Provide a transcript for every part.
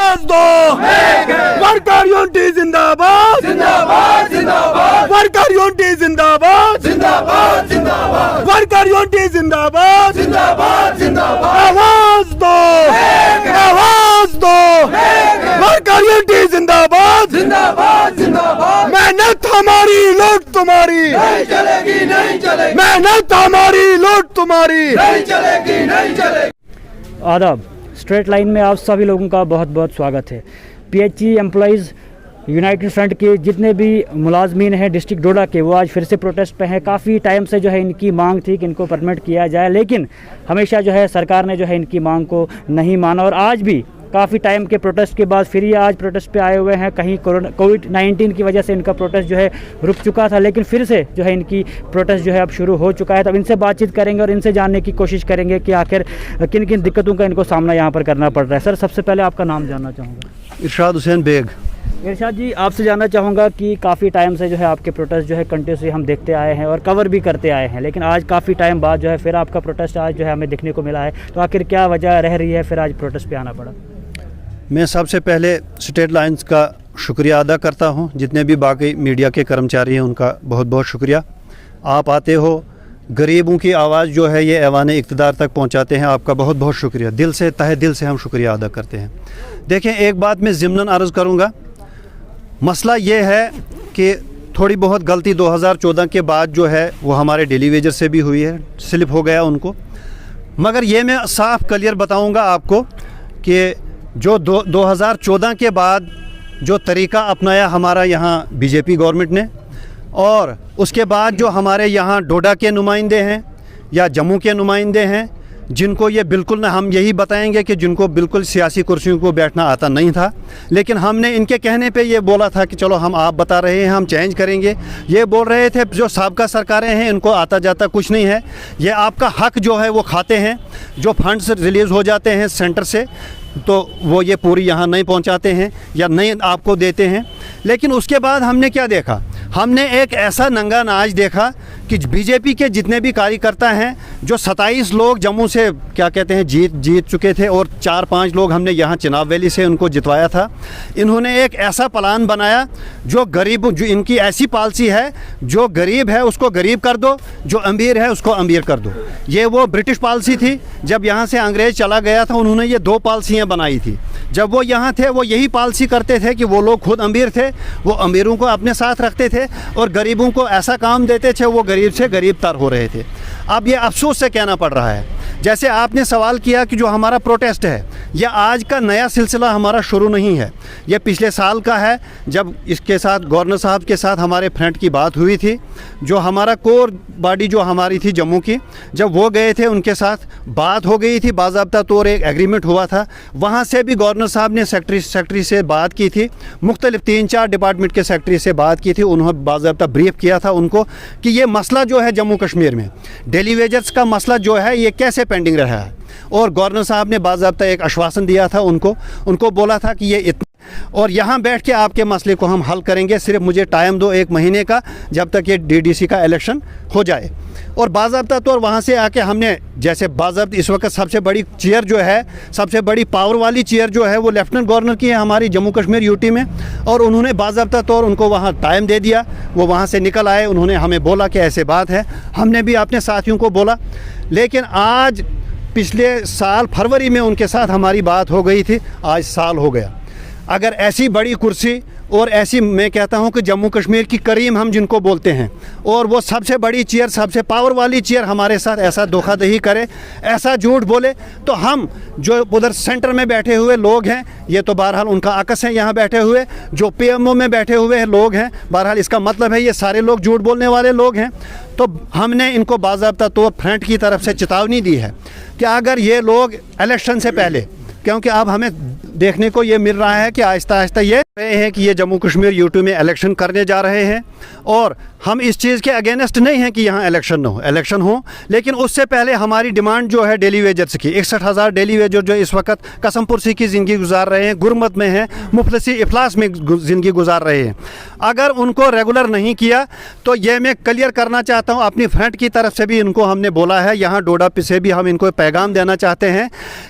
आवाज दो, worker unity जिंदाबाद, जिंदाबाद जिंदाबाद वर्कर यूनिटी जिंदाबाद, जिंदाबाद जिंदाबाद वर्कर यूनिटी जिंदाबाद, जिंदाबाद जिंदाबाद आवाज दो, आवाज दो, वर्कर यूनिटी जिंदाबाद, जिंदाबाद जिंदाबाद मेहनत हमारी लूट तुम्हारी, नहीं चलेगी नहीं चलेगी मेहनत हमारी लूट तुम्हारी। नहीं चलेगी नहीं चलेगी। आदाब, स्ट्रेट लाइन में आप सभी लोगों का बहुत बहुत स्वागत है। पीएचई एम्प्लॉइज़ यूनाइटेड फ्रंट के जितने भी मुलाजमीन हैं डिस्ट्रिक्ट डोडा के, वो आज फिर से प्रोटेस्ट पे हैं। काफ़ी टाइम से जो है इनकी मांग थी कि इनको परमिट किया जाए, लेकिन हमेशा जो है सरकार ने जो है इनकी मांग को नहीं माना और आज भी काफ़ी टाइम के प्रोटेस्ट के बाद फिर ये आज प्रोटेस्ट पे आए हुए हैं। कहीं कोविड-19 की वजह से इनका प्रोटेस्ट जो है रुक चुका था, लेकिन फिर से जो है इनकी प्रोटेस्ट जो है अब शुरू हो चुका है। तब इनसे बातचीत करेंगे और इनसे जानने की कोशिश करेंगे कि आखिर किन किन दिक्कतों का इनको सामना यहाँ पर करना पड़ रहा है। सर, सबसे पहले आपका नाम जानना चाहूँगा। इरशाद हुसैन बेग। इरशाद जी, आपसे जानना चाहूँगा कि काफ़ी टाइम से जो है आपके प्रोटेस्ट जो है कंटिन्यूसली हम देखते आए हैं और कवर भी करते आए हैं, लेकिन आज काफ़ी टाइम बाद जो है फिर आपका प्रोटेस्ट आज जो है हमें देखने को मिला है। तो आखिर क्या वजह रह रही है फिर आज प्रोटेस्ट पे आना पड़ा? मैं सबसे पहले स्टेट लाइन्स का शुक्रिया अदा करता हूं, जितने भी बाकी मीडिया के कर्मचारी हैं उनका बहुत बहुत शुक्रिया। आप आते हो, गरीबों की आवाज़ जो है ये ऐवान इक़्तिदार तक पहुंचाते हैं, आपका बहुत बहुत शुक्रिया। दिल से, तहे दिल से हम शुक्रिया अदा करते हैं। देखें, एक बात मैं ज़िम्नन अर्ज़ करूँगा, मसला ये है कि थोड़ी बहुत गलती 2014 के बाद जो है वो हमारे डेली वेजर से भी हुई है, स्लिप हो गया उनको। मगर ये मैं साफ क्लियर बताऊँगा आपको कि जो 2014 के बाद जो तरीक़ा अपनाया हमारा यहाँ बीजेपी गवर्नमेंट ने, और उसके बाद जो हमारे यहाँ डोडा के नुमाइंदे हैं या जम्मू के नुमाइंदे हैं, जिनको ये बिल्कुल ना, हम यही बताएंगे कि जिनको बिल्कुल सियासी कुर्सियों को बैठना आता नहीं था, लेकिन हमने इनके कहने पे ये बोला था कि चलो हम, आप बता रहे हैं हम चेंज करेंगे। ये बोल रहे थे जो साबका सरकारें हैं इनको आता जाता कुछ नहीं है, ये आपका हक जो है वो खाते हैं। जो फंड्स रिलीज़ हो जाते हैं सेंटर से तो वो ये पूरी यहाँ नहीं पहुँचाते हैं या नहीं आपको देते हैं। लेकिन उसके बाद हमने क्या देखा? हमने एक ऐसा नंगा नाच देखा कि बीजेपी के जितने भी कार्यकर्ता हैं, जो 27 लोग जम्मू से क्या कहते हैं जीत चुके थे और 4-5 लोग हमने यहाँ चिनाब वैली से उनको जितवाया था। इन्होंने एक ऐसा प्लान बनाया जो गरीब, जो इनकी ऐसी पॉलिसी है, जो गरीब है उसको गरीब कर दो, जो अमीर है उसको अमीर कर दो। ये वो ब्रिटिश पॉलिसी थी, जब यहाँ से अंग्रेज़ चला गया था उन्होंने ये 2 पॉलिसियाँ बनाई थी। जब वो यहाँ थे वो यही पॉलिसी करते थे कि वो लोग खुद अमीर थे, वो अमीरों को अपने साथ रखते थे और गरीबों को ऐसा काम देते थे, वो गरीब से गरीब तर हो रहे थे। अब ये अफसोस से कहना पड़ रहा है। जैसे आपने सवाल किया कि जो हमारा प्रोटेस्ट है, यह आज का नया सिलसिला हमारा शुरू नहीं है, यह पिछले साल का है, जब इसके साथ गवर्नर साहब के साथ हमारे फ्रंट की बात हुई थी। जो हमारा कोर बॉडी जो हमारी थी जम्मू की, जब वो गए थे उनके साथ बात हो गई थी, बाज़ाब्ता तौर एक एग्रीमेंट हुआ था। वहाँ से भी गवर्नर साहब ने सेक्रेटरी से बात की थी, मुख्तलिफ 3-4 डिपार्टमेंट के सेक्रेटरी से बात की थी। उन्होंने बाज़ाब्ता ब्रीफ किया था उनको कि ये मसला जो है जम्मू कश्मीर में डेली वेजर्स का मसला जो है ये कैसे पेंडिंग रहा है। और गवर्नर साहब ने बाज़ाब्ता एक आश्वासन दिया था उनको बोला था कि ये इतना, और यहाँ बैठ के आपके मसले को हम हल करेंगे, सिर्फ मुझे टाइम दो 1 महीने का, जब तक ये डीडीसी का इलेक्शन हो जाए। और बाज़ाब्ता तौर वहाँ से आके हमने, जैसे बाज़ाब्ता इस वक्त सबसे बड़ी चेयर जो है, सबसे बड़ी पावर वाली चेयर जो है वो लेफ्टिनेंट गवर्नर की है हमारी जम्मू कश्मीर यूटी में, और उन्होंने बाज़ाब्ता तौर उनको वहाँ टाइम दे दिया। वो वहाँ से निकल आए, उन्होंने हमें बोला कि ऐसे बात है, हमने भी अपने साथियों को बोला। लेकिन आज पिछले साल फरवरी में उनके साथ हमारी बात हो गई थी, आज साल हो गया। अगर ऐसी बड़ी कुर्सी और ऐसी, मैं कहता हूं कि जम्मू कश्मीर की करीम हम जिनको बोलते हैं, और वो सबसे बड़ी चेयर, सबसे पावर वाली चेयर हमारे साथ ऐसा धोखाधड़ी करे, ऐसा झूठ बोले, तो हम जो उधर सेंटर में बैठे हुए लोग हैं, ये तो बहरहाल उनका अकस है, यहाँ बैठे हुए जो पीएमओ में बैठे हुए लोग हैं, बहरहाल इसका मतलब है ये सारे लोग झूठ बोलने वाले लोग हैं। तो हमने इनको बाज़ाब्ता तौर फ्रंट की तरफ से चेतावनी दी है कि अगर ये लोग इलेक्शन से पहले, क्योंकि अब हमें देखने को ये मिल रहा है कि आहिस्ता आहिस्ता ये रहे हैं कि ये जम्मू कश्मीर यूटी में इलेक्शन करने जा रहे हैं, और हम इस चीज़ के अगेंस्ट नहीं हैं कि यहाँ इलेक्शन न हो, इलेक्शन हो, लेकिन उससे पहले हमारी डिमांड जो है डेली वेजर्स की, 61,000 डेली वेजर जो इस वक्त कसमपुरसी की ज़िंदगी गुजार रहे हैं, गुरमत में हैं, मुफलसी इफलास में ज़िंदगी गुजार रहे हैं, अगर उनको रेगुलर नहीं किया तो ये मैं क्लियर करना चाहता हूँ अपनी फ्रंट की तरफ से भी, इनको हमने बोला है, यहाँ डोडा से भी हम इनको पैगाम देना चाहते हैं,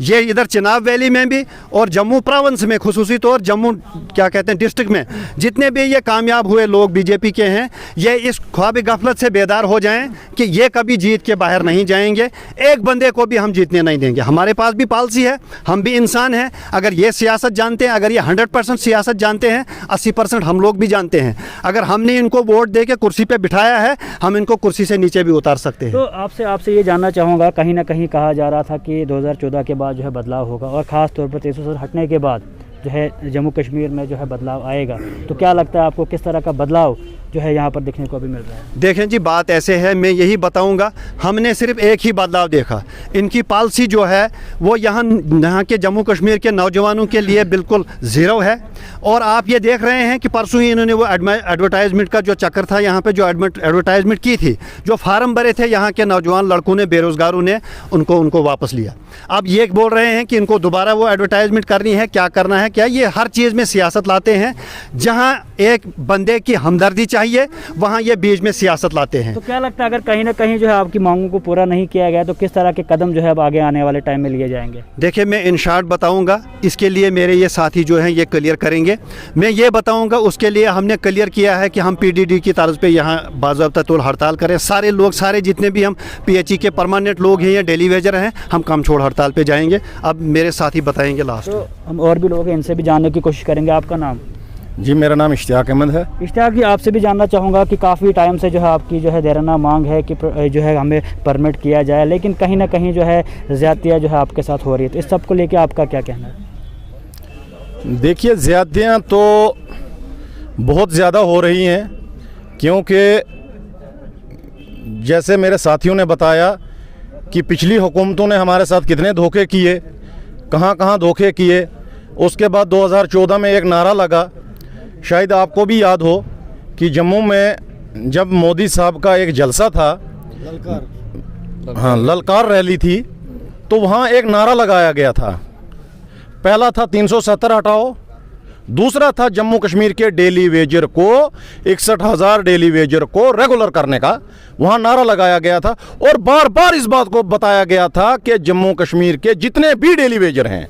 ये इधर चिनाब वैली में भी और जम्मू जम्मू प्रोविंस में, खुसूसी तौर जम्मू क्या कहते हैं डिस्ट्रिक्ट में जितने भी ये कामयाब हुए लोग बीजेपी के हैं, ये इस ख्वाब गफलत से बेदार हो जाएं कि ये कभी जीत के बाहर नहीं जाएंगे। एक बंदे को भी हम जीतने नहीं देंगे। हमारे पास भी पॉलिसी है, हम भी इंसान हैं। अगर ये सियासत जानते हैं, अगर ये 100% सियासत जानते हैं, 80% हम लोग भी जानते हैं। अगर हमने इनको वोट दे के कुर्सी पे बिठाया है, हम इनको कुर्सी से नीचे भी उतार सकते हैं। तो आपसे ये जानना चाहूँगा, कहीं ना कहीं कहा जा रहा था कि 2014 के बाद जो है बदलाव होगा और ख़ास तौर पर 370 हटने के बाद जो है जम्मू कश्मीर में जो है बदलाव आएगा, तो क्या लगता है आपको किस तरह का बदलाव जो है यहाँ पर देखने को अभी मिल रहा है? देखें जी, बात ऐसे है, मैं यही बताऊंगा, हमने सिर्फ एक ही बदलाव देखा। इनकी पॉलिसी जो है वो यहाँ के जम्मू कश्मीर के नौजवानों के लिए बिल्कुल ज़ीरो है। और आप ये देख रहे हैं कि परसों ही इन्होंने वो एडवर्टाइजमेंट का जो चक्कर था, यहाँ पे जो एडवर्टाइजमेंट की थी, जो फार्म भरे थे यहाँ के नौजवान लड़कों ने, बेरोज़गारों ने, उनको वापस लिया। अब ये बोल रहे हैं कि इनको दोबारा वो एडवर्टाइजमेंट करनी है, क्या करना है क्या। ये हर चीज़ में सियासत लाते हैं। जहाँ एक बंदे की हमदर्दी चाहिए, वहाँ ये बीच में सियासत लाते हैं। तो क्या लगता है अगर कहीं ना कहीं जो है आपकी मांगों को पूरा नहीं किया गया, तो किस तरह के कदम जो है अब आगे आने वाले टाइम में लिए जाएंगे? देखिए, मैं इन शॉर्ट बताऊंगा, इसके लिए मेरे ये साथी जो हैं ये क्लियर करेंगे। मैं ये बताऊंगा, उसके लिए हमने क्लियर किया है कि हम PDD की तर्ज पे यहाँ बाज़ाब्ता तौर हड़ताल करें। सारे लोग, सारे जितने भी हम PHE के परमानेंट लोग हैं या डेली वेजर हैं, हम काम छोड़ हड़ताल पे जाएंगे। अब मेरे साथी बताएंगे लास्ट। तो हम और भी लोग हैं, इनसे भी जानने की कोशिश करेंगे। आपका नाम? जी, मेरा नाम इश्तियाक अहमद है। इश्तियाक जी, आपसे भी जानना चाहूँगा कि काफ़ी टाइम से जो है आपकी जो है देराना मांग है कि जो है हमें परमिट किया जाए, लेकिन कहीं ना कहीं जो है ज़्यादतियाँ जो है आपके साथ हो रही है, तो इस सब को लेकर आपका क्या कहना है? देखिए, ज़्यादतियाँ तो बहुत ज़्यादा हो रही हैं, क्योंकि जैसे मेरे साथियों ने बताया कि पिछली हुकूमतों ने हमारे साथ कितने धोखे किए, कहाँ कहाँ धोखे किए। उसके बाद 2014 में एक नारा लगा, शायद आपको भी याद हो, कि जम्मू में जब मोदी साहब का एक जलसा था, ललकार रैली थी, तो वहाँ एक नारा लगाया गया था। पहला था 370 हटाओ, दूसरा था जम्मू कश्मीर के डेली वेजर को, 61,000 डेली वेजर को रेगुलर करने का वहाँ नारा लगाया गया था। और बार बार इस बात को बताया गया था कि जम्मू कश्मीर के जितने भी डेली वेजर हैं,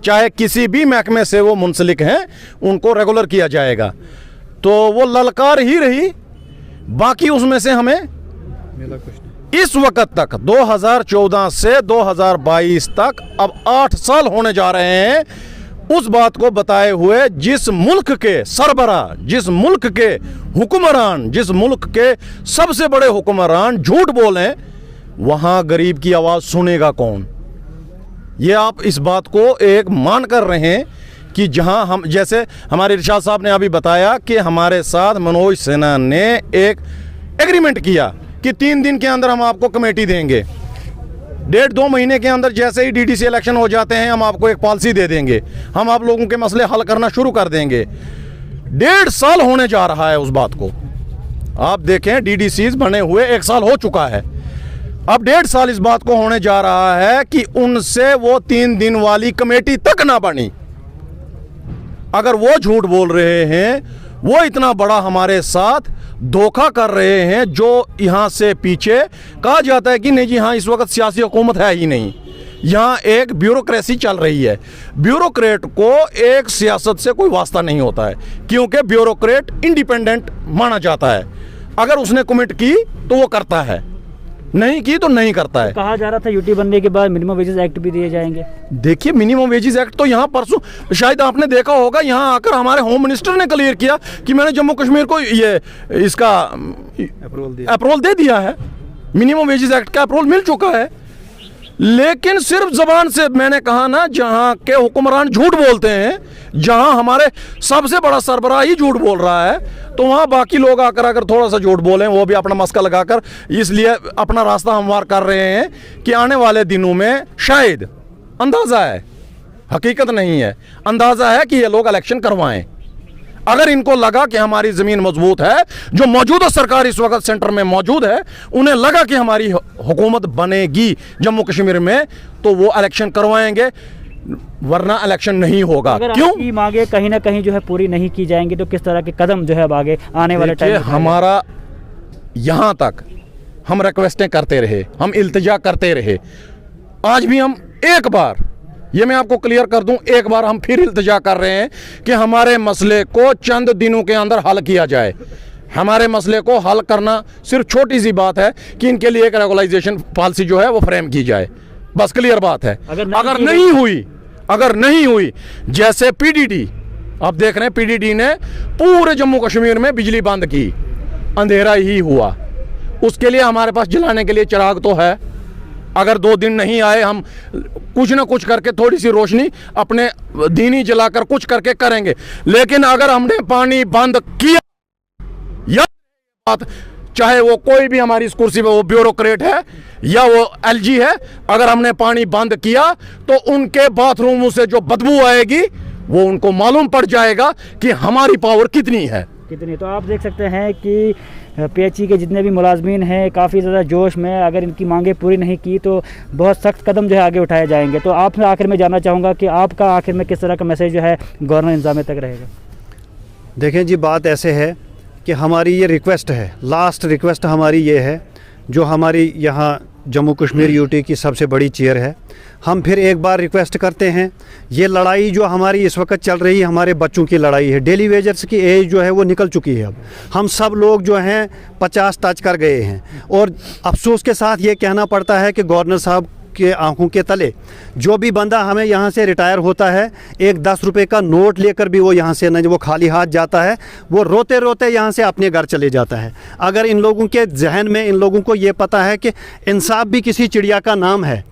चाहे किसी भी महकमे से वो मुंसलिक हैं, उनको रेगुलर किया जाएगा। तो वो ललकार ही रही, बाकी उसमें से हमें इस वक्त तक 2014 से 2022 तक अब 8 साल होने जा रहे हैं उस बात को बताए हुए, जिस मुल्क के सरबरा, जिस मुल्क के हुक्मरान, जिस मुल्क के सबसे बड़े हुक्मरान झूठ बोलें, वहाँ गरीब की आवाज़ सुनेगा कौन? ये आप इस बात को एक मान कर रहे हैं कि जहां हम, जैसे हमारे इरशाद साहब ने अभी बताया कि हमारे साथ मनोज सिन्हा ने एक एग्रीमेंट किया कि 3 दिन के अंदर हम आपको कमेटी देंगे, 1.5-2 महीने के अंदर जैसे ही DDC इलेक्शन हो जाते हैं हम आपको एक पॉलिसी दे देंगे, हम आप लोगों के मसले हल करना शुरू कर देंगे। 1.5 साल होने जा रहा है उस बात को। आप देखें, DDCs बने हुए 1 साल हो चुका है, अब 1.5 साल इस बात को होने जा रहा है कि उनसे वो 3 दिन वाली कमेटी तक ना बनी। अगर वो झूठ बोल रहे हैं, वो इतना बड़ा हमारे साथ धोखा कर रहे हैं, जो यहाँ से पीछे कहा जाता है कि नहीं जी हाँ, इस वक्त सियासी हुकूमत है ही नहीं, यहाँ एक ब्यूरोक्रेसी चल रही है। ब्यूरोक्रेट को एक सियासत से कोई वास्ता नहीं होता है, क्योंकि ब्यूरोक्रेट इंडिपेंडेंट माना जाता है। अगर उसने कमिट की तो वो करता है, नहीं की तो नहीं करता है। कहा जा रहा था यूटी बनने के बाद मिनिमम वेजेस एक्ट भी दिए जाएंगे। देखिए, मिनिमम वेजेस एक्ट तो यहाँ परसों शायद आपने देखा होगा, यहाँ आकर हमारे होम मिनिस्टर ने क्लियर किया कि मैंने जम्मू कश्मीर को ये इसका अप्रूवल दे दिया है, मिनिमम वेजेस एक्ट का अप्रूवल मिल चुका है। लेकिन सिर्फ जबान से, मैंने कहा ना, जहाँ के हुक्मरान झूठ बोलते हैं, जहाँ हमारे सबसे बड़ा सरबराह ही झूठ बोल रहा है, तो वहाँ बाकी लोग आकर अगर थोड़ा सा झूठ बोलें, वो भी अपना मस्का लगाकर, इसलिए अपना रास्ता हमवार कर रहे हैं कि आने वाले दिनों में शायद, अंदाज़ा है, हकीकत नहीं है, अंदाज़ा है कि ये लोग इलेक्शन करवाएं। अगर इनको लगा कि हमारी ज़मीन मजबूत है, जो मौजूदा सरकार इस वक्त सेंटर में मौजूद है, उन्हें लगा कि हमारी हुकूमत बनेगी जम्मू कश्मीर में, तो वो इलेक्शन करवाएंगे, वरना इलेक्शन नहीं होगा। क्यों? मांगे कहीं ना कहीं जो है पूरी नहीं की जाएंगी, तो किस तरह के कदम जो है अब आगे आने वाले टाइम में? हमारा यहाँ तक हम रिक्वेस्टें करते रहे, हम इल्तिजा करते रहे, आज भी हम एक बार ये मैं आपको क्लियर कर दूं, एक बार हम फिर इल्तिजा कर रहे हैं कि हमारे मसले को चंद दिनों के अंदर हल किया जाए। हमारे मसले को हल करना सिर्फ छोटी सी बात है कि इनके लिए एक रेगुलाइजेशन पॉलिसी जो है वो फ्रेम की जाए, बस क्लियर बात है। अगर नहीं हुई जैसे पीडीडी, आप देख रहे हैं पीडीडी ने पूरे जम्मू कश्मीर में बिजली बंद की, अंधेरा ही हुआ। उसके लिए हमारे पास जलाने के लिए चिराग तो है। अगर 2 दिन नहीं आए, हम कुछ ना कुछ करके थोड़ी सी रोशनी अपने दीनी जलाकर कुछ करके करेंगे। लेकिन अगर हमने पानी बंद किया, या बात चाहे वो कोई भी हमारी इस कुर्सी पे वो ब्यूरोक्रेट है या वो एलजी है, अगर हमने पानी बंद किया तो उनके बाथरूमों से जो बदबू आएगी वो उनको मालूम पड़ जाएगा कि हमारी पावर कितनी है। तो आप देख सकते हैं कि पीएचई के जितने भी मुलाजमीन हैं काफ़ी ज़्यादा जोश में, अगर इनकी मांगें पूरी नहीं की तो बहुत सख्त कदम जो है आगे उठाए जाएंगे। तो आपसे आखिर में जानना चाहूँगा कि आपका आखिर में किस तरह का मैसेज जो है गवर्नर इंतजामिया तक रहेगा? देखें जी, बात ऐसे है कि हमारी ये रिक्वेस्ट है, लास्ट रिक्वेस्ट हमारी ये है, जो हमारी यहाँ जम्मू कश्मीर यूटी की सबसे बड़ी चेयर है, हम फिर एक बार रिक्वेस्ट करते हैं, ये लड़ाई जो हमारी इस वक्त चल रही है हमारे बच्चों की लड़ाई है। डेली वेजर्स की एज जो है वो निकल चुकी है। अब हम सब लोग जो हैं 50 टच कर गए हैं, और अफसोस के साथ ये कहना पड़ता है कि गवर्नर साहब के आंखों के तले जो भी बंदा हमें यहाँ से रिटायर होता है, एक 10 रुपये का नोट लेकर भी वो यहाँ से न वो खाली हाथ जाता है, वो रोते रोते यहाँ से अपने घर चले जाता है। अगर इन लोगों के जहन में, इन लोगों को ये पता है कि इंसाफ भी किसी चिड़िया का नाम है,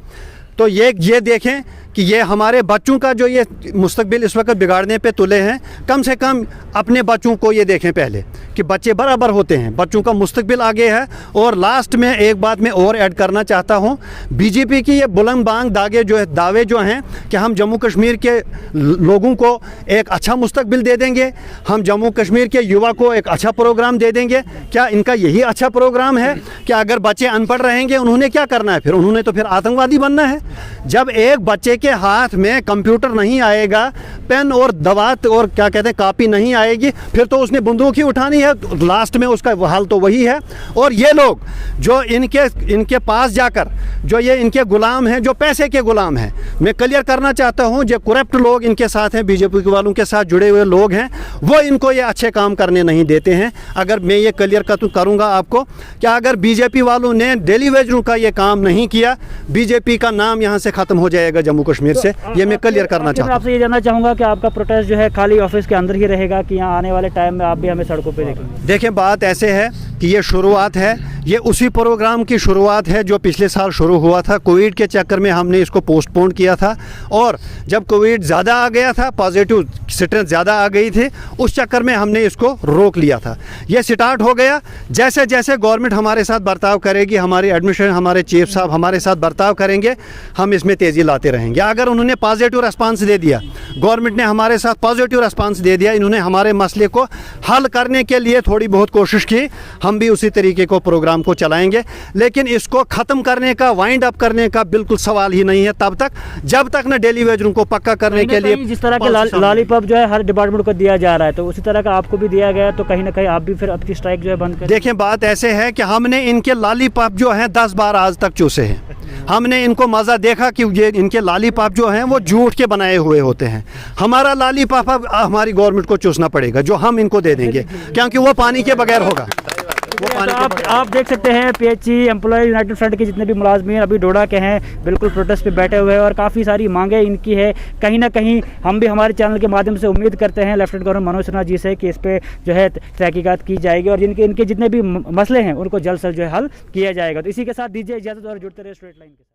तो ये देखें कि ये हमारे बच्चों का जो ये मुस्तकबिल इस वक्त बिगाड़ने पे तुले हैं। कम से कम अपने बच्चों को ये देखें पहले कि बच्चे बराबर होते हैं, बच्चों का मुस्तकबिल आगे है। और लास्ट में एक बात मैं और ऐड करना चाहता हूँ, बीजेपी की ये बुलंद बांग दावे जो हैं कि हम जम्मू कश्मीर के लोगों को एक अच्छा मुस्तकबिल दे देंगे, हम जम्मू कश्मीर के युवा को एक अच्छा प्रोग्राम दे देंगे। क्या इनका यही अच्छा प्रोग्राम है कि अगर बच्चे अनपढ़ रहेंगे उन्होंने क्या करना है? फिर उन्होंने तो फिर आतंकवादी बनना है। जब एक बच्चे के हाथ में कंप्यूटर नहीं आएगा, पेन और दवात और क्या कहते हैं कापी नहीं आएगी, फिर तो उसने बंदूक ही उठानी है। लास्ट में उसका हाल तो वही है। और ये लोग जो इनके पास जाकर जो ये इनके गुलाम हैं, जो पैसे के गुलाम हैं, मैं क्लियर करना चाहता हूं, जो करप्ट लोग इनके साथ हैं, बीजेपी वालों के साथ जुड़े हुए लोग हैं, वो इनको ये अच्छे काम करने नहीं देते हैं। अगर मैं ये क्लियर करूँगा आपको कि अगर बीजेपी वालों ने डेली वेजरों का ये काम नहीं किया, बीजेपी का नाम यहाँ से ख़त्म हो जाएगा जम्मू कश्मीर से। ये मैं क्लियर करना चाहता हूँ। आपसे ये जानना चाहूँगा कि आपका प्रोटेस्ट जो है खाली ऑफिस के अंदर ही रहेगा कि यहाँ आने वाले टाइम में आप भी हमें सड़कों पे देखेंगे? देखें, बात ऐसे है कि ये शुरुआत है, ये उसी प्रोग्राम की शुरुआत है जो पिछले साल शुरू हुआ था। कोविड के चक्कर में हमने इसको पोस्टपोन किया था, और जब कोविड ज़्यादा आ गया था, पॉजिटिव स्ट्रेंथ ज़्यादा आ गई थी, उस चक्कर में हमने इसको रोक लिया था। ये स्टार्ट हो गया। जैसे जैसे गवर्नमेंट हमारे साथ बर्ताव करेगी, हमारी एडमिनिस्ट्रेशन, हमारे चीफ साहब हमारे साथ बर्ताव करेंगे, हम इसमें तेज़ी लाते रहेंगे। अगर उन्होंने पॉजिटिव रिस्पांस दे दिया, गवर्नमेंट ने हमारे साथ पॉजिटिव रिस्पांस दे दिया, इन्होंने हमारे मसले को हल करने के लिए थोड़ी बहुत कोशिश की, हम भी उसी तरीके को प्रोग्राम को चलाएंगे। लेकिन इसको ख़त्म करने का, वाइंड अप करने का बिल्कुल सवाल ही नहीं है तब तक, जब तक न डेली वेजरों को पक्का करने के लिए जिस तरह के लॉलीपॉप जो है हर डिपार्टमेंट को दिया जा रहा है, तो उसी तरह का आपको भी दिया गया, तो कहीं ना कहीं आप भी फिर आपकी स्ट्राइक जो है बंद करें? देखें, बात ऐसे है कि हमने इनके लॉलीपॉप जो हैं 10 बार आज तक चूसे हैं। हमने इनको मज़ा देखा कि ये इनके लॉलीपॉप जो हैं वो झूठ के बनाए हुए होते हैं। हमारा लॉलीपॉप अब हमारी गवर्नमेंट को चूसना पड़ेगा, जो हम इनको दे देंगे, क्योंकि वो पानी के बगैर होगा। तो आप देख सकते हैं पीएचई एम्प्लॉय यूनाइटेड फ्रंट के जितने भी मुलाजमीन अभी डोडा के हैं, बिल्कुल प्रोटेस्ट पे बैठे हुए हैं, और काफ़ी सारी मांगे इनकी है। कहीं ना कहीं हम भी हमारे चैनल के माध्यम से उम्मीद करते हैं लेफ्टिनेंट गवर्नर मनोज सिन्हा जी से कि इस पे जो है तहकीकात की जाएगी, और इनके जितने भी मसले हैं उनको जल्द से जल्द जो है हल किया जाएगा। तो इसी के साथ दीजिए इजाज़त और जुड़ते रहे स्ट्रेट लाइन के साथ।